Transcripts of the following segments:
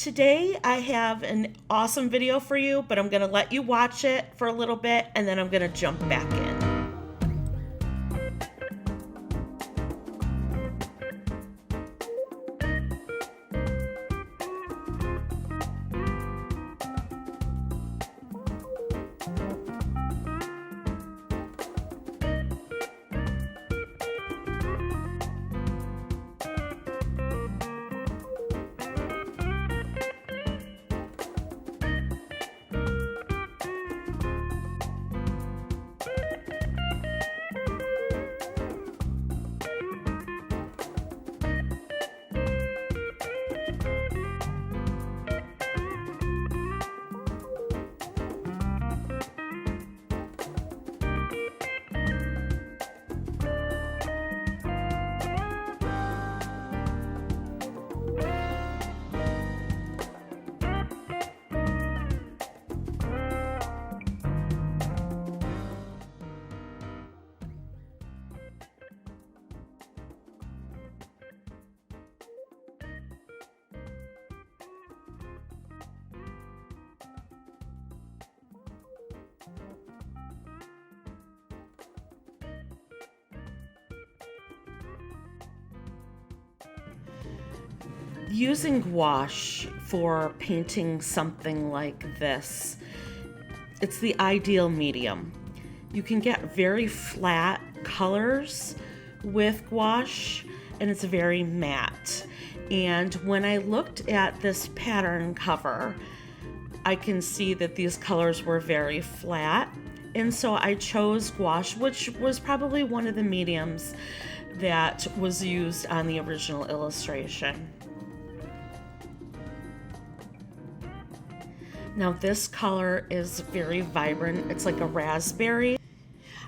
Today I have an awesome video for you, but I'm gonna let you watch it for a little bit and then I'm gonna jump back in. Using gouache for painting something like this, it's the ideal medium. You can get very flat colors with gouache and it's very matte. And when I looked at this pattern cover, I can see that these colors were very flat. And so I chose gouache, which was probably one of the mediums that was used on the original illustration. Now this color is very vibrant. It's like a raspberry.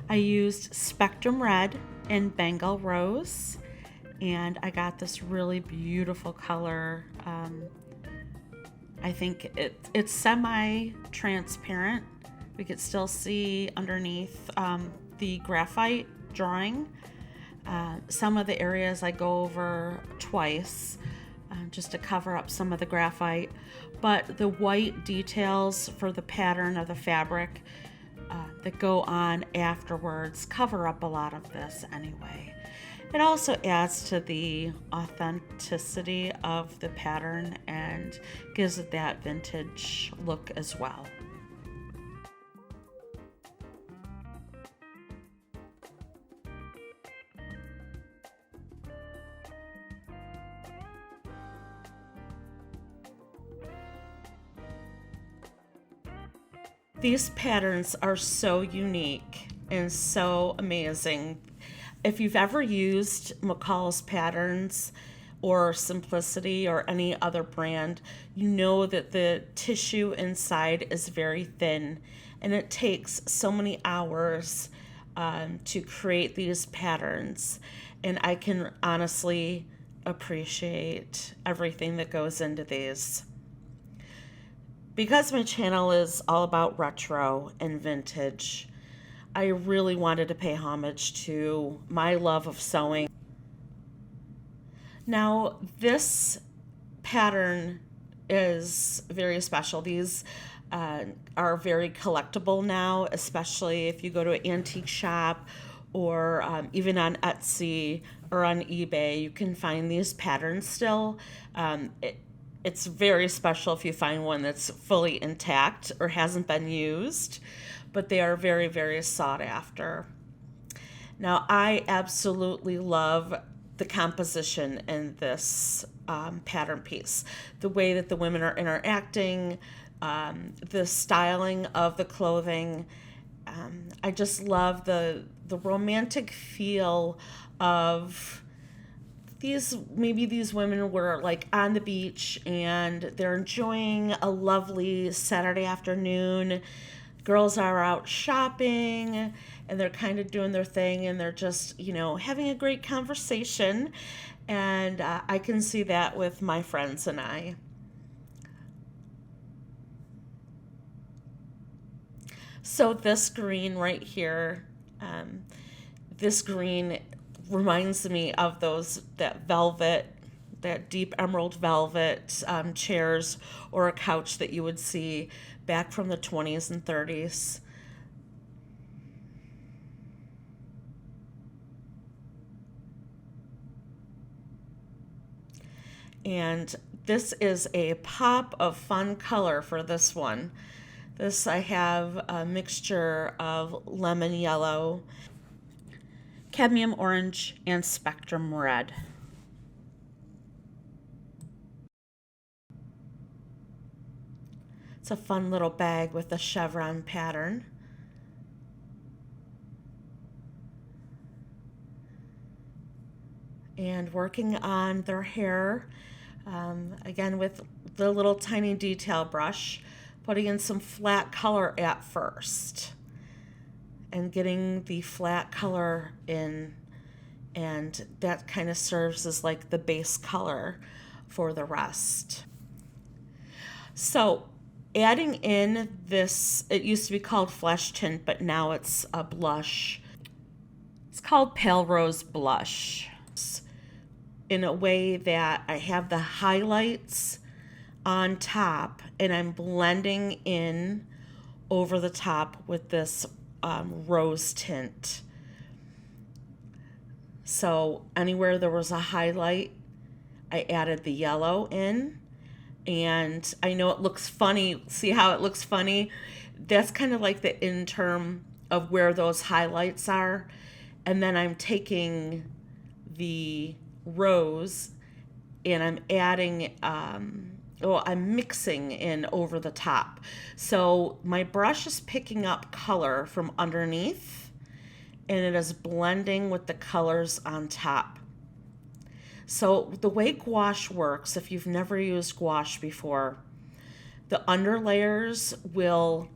I used Spectrum Red and Bengal Rose, and I got this really beautiful color. I think it's semi-transparent. We could still see underneath the graphite drawing. Some of the areas I go over twice just to cover up some of the graphite. But the white details for the pattern of the fabric that go on afterwards cover up a lot of this anyway. It also adds to the authenticity of the pattern and gives it that vintage look as well. These patterns are so unique and so amazing. If you've ever used McCall's patterns or Simplicity or any other brand, you know that the tissue inside is very thin and it takes so many hours to create these patterns. And I can honestly appreciate everything that goes into these. Because my channel is all about retro and vintage, I really wanted to pay homage to my love of sewing. Now, this pattern is very special. These are very collectible now, especially if you go to an antique shop or even on Etsy or on eBay, you can find these patterns still. It's very special if you find one that's fully intact or hasn't been used, but they are very, very sought after. Now, I absolutely love the composition in this pattern piece. The way that the women are interacting, the styling of the clothing. I just love the romantic feel of maybe these women were like on the beach and they're enjoying a lovely Saturday afternoon. Girls are out shopping and they're kind of doing their thing and they're just, having a great conversation. And I can see that with my friends and I. So this green right here, this green reminds me of that velvet that deep emerald velvet chairs or a couch that you would see back from the 20s and 30s. And this is a pop of fun color for this one. This, I have a mixture of lemon yellow, cadmium orange, and spectrum red. It's a fun little bag with a chevron pattern. And working on their hair, again with the little tiny detail brush, putting in some flat color at first and getting the flat color in, and that kind of serves as like the base color for the rest. So adding in this, it used to be called flesh tint, but now it's a blush. It's called Pale Rose Blush, in a way that I have the highlights on top and I'm blending in over the top with this rose tint. So anywhere there was a highlight, I added the yellow in. And I know it looks funny. See how it looks funny? That's kind of like the in term of where those highlights are. And then I'm taking the rose and I'm adding, I'm mixing in over the top. So my brush is picking up color from underneath and it is blending with the colors on top. So the way gouache works, if you've never used gouache before, the underlayers will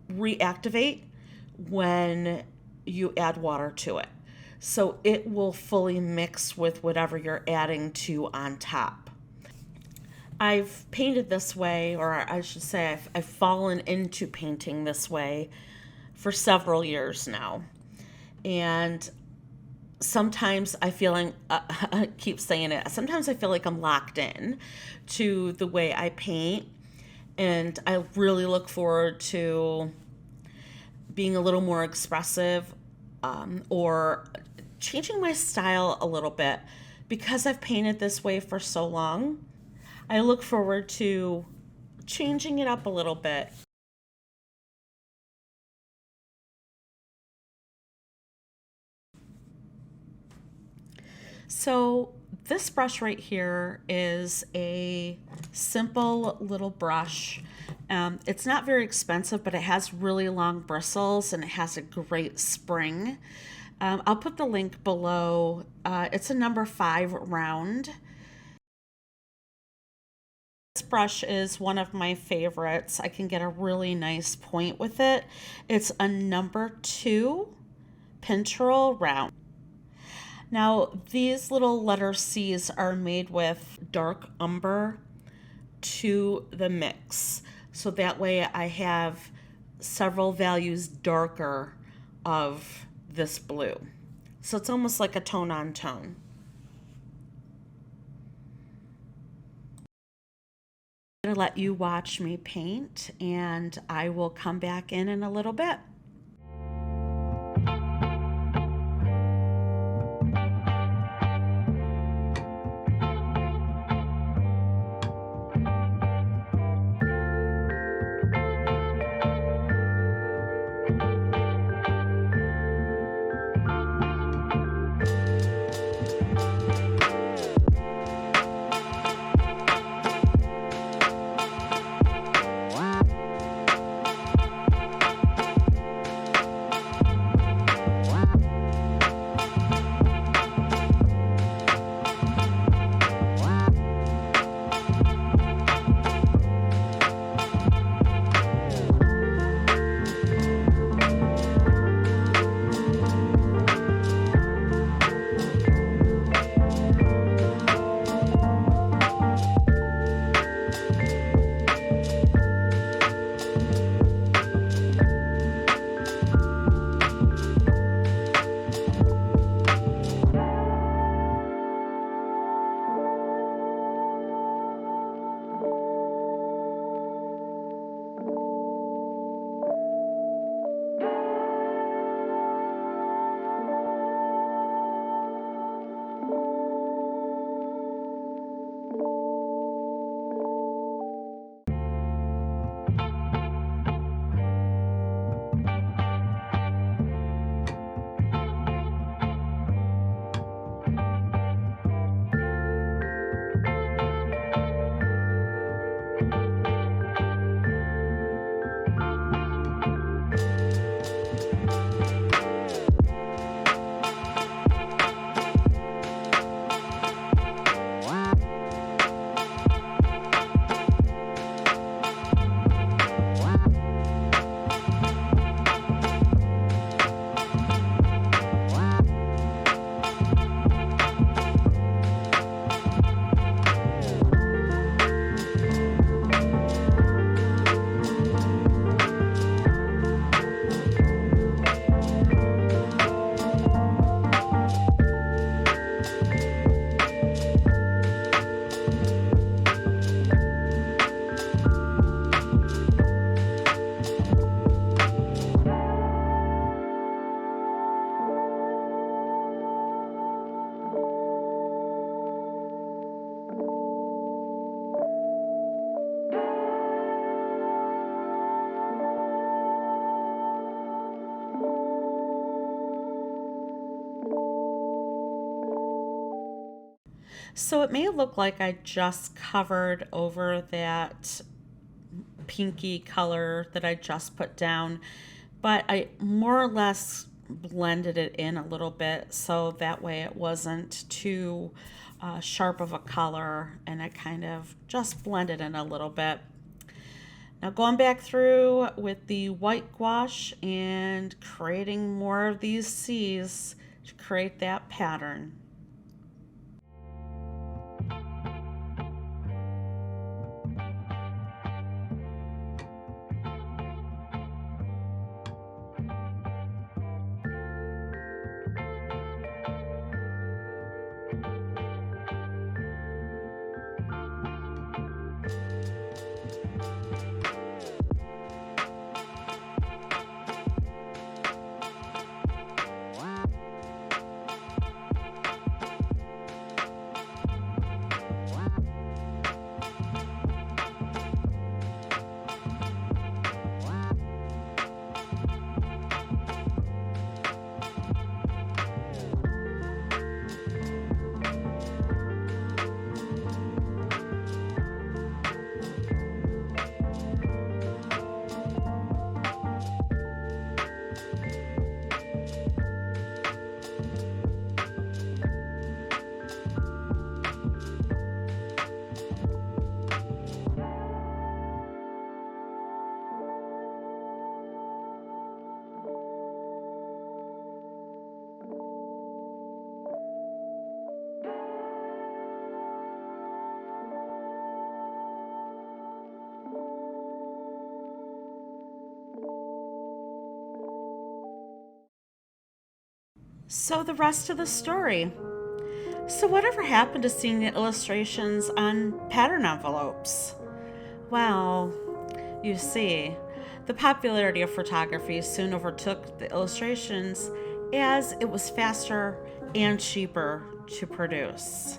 reactivate when you add water to it. So it will fully mix with whatever you're adding to on top. I've painted this way, or I should say I've fallen into painting this way for several years now. And sometimes I feel like, I keep saying it, sometimes I feel like I'm locked in to the way I paint. And I really look forward to being a little more expressive or changing my style a little bit. Because I've painted this way for so long, I look forward to changing it up a little bit. So this brush right here is a simple little brush. It's not very expensive, but it has really long bristles and it has a great spring. I'll put the link below. It's a number 5 round. This brush is one of my favorites. I can get a really nice point with it. It's a number 2 Pinturale round. Now, these little letter C's are made with dark umber to the mix. So that way I have several values darker of this blue. So it's almost like a tone on tone. I'm going to let you watch me paint and I will come back in a little bit. So it may look like I just covered over that pinky color that I just put down, but I more or less blended it in a little bit so that way it wasn't too sharp of a color, and I kind of just blended in a little bit. Now going back through with the white gouache and creating more of these C's to create that pattern. So the rest of the story. So whatever happened to seeing the illustrations on pattern envelopes? Well, you see, the popularity of photography soon overtook the illustrations as it was faster and cheaper to produce.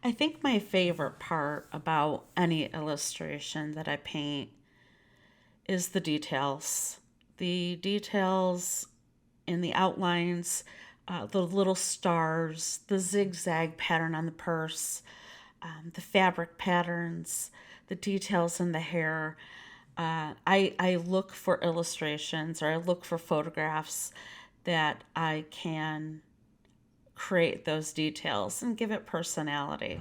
I think my favorite part about any illustration that I paint is the details. The details in the outlines, the little stars, the zigzag pattern on the purse, the fabric patterns, the details in the hair. I look for illustrations, or I look for photographs that I can create those details and give it personality.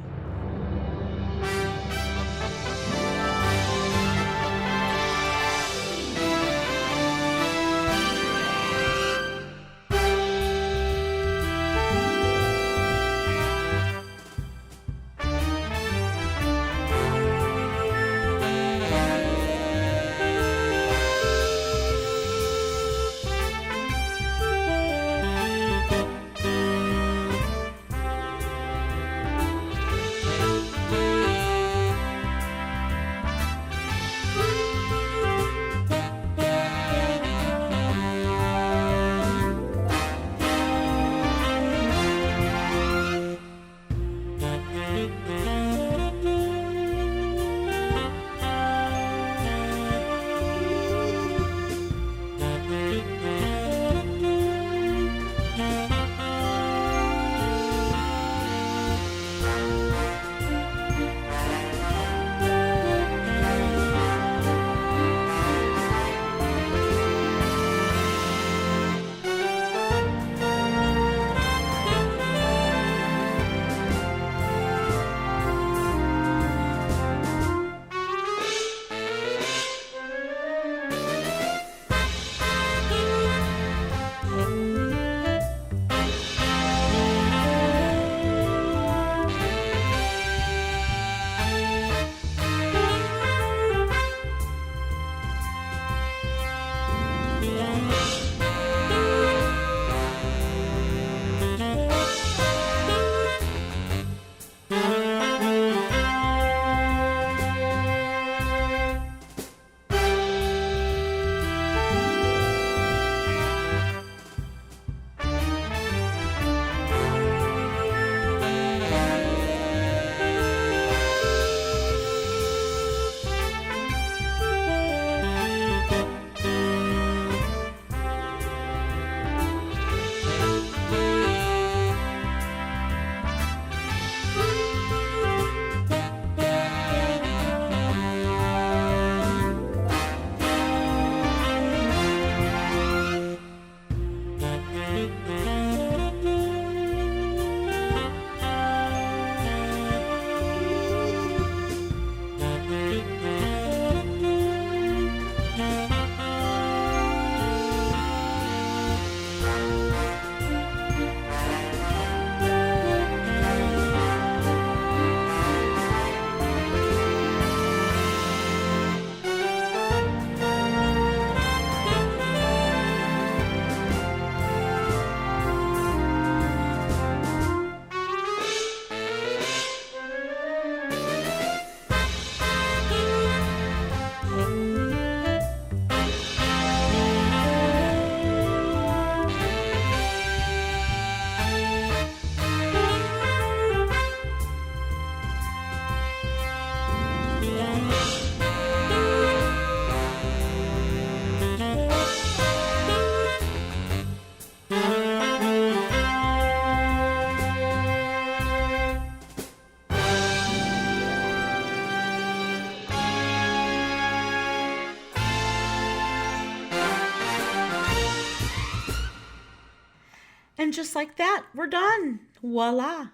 And just like that, we're done. Voila.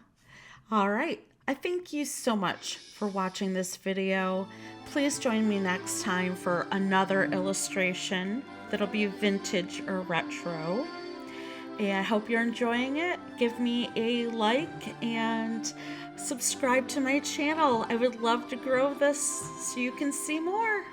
All right. I thank you so much for watching this video. Please join me next time for another illustration that'll be vintage or retro. And I hope you're enjoying it. Give me a like and subscribe to my channel. I would love to grow this so you can see more.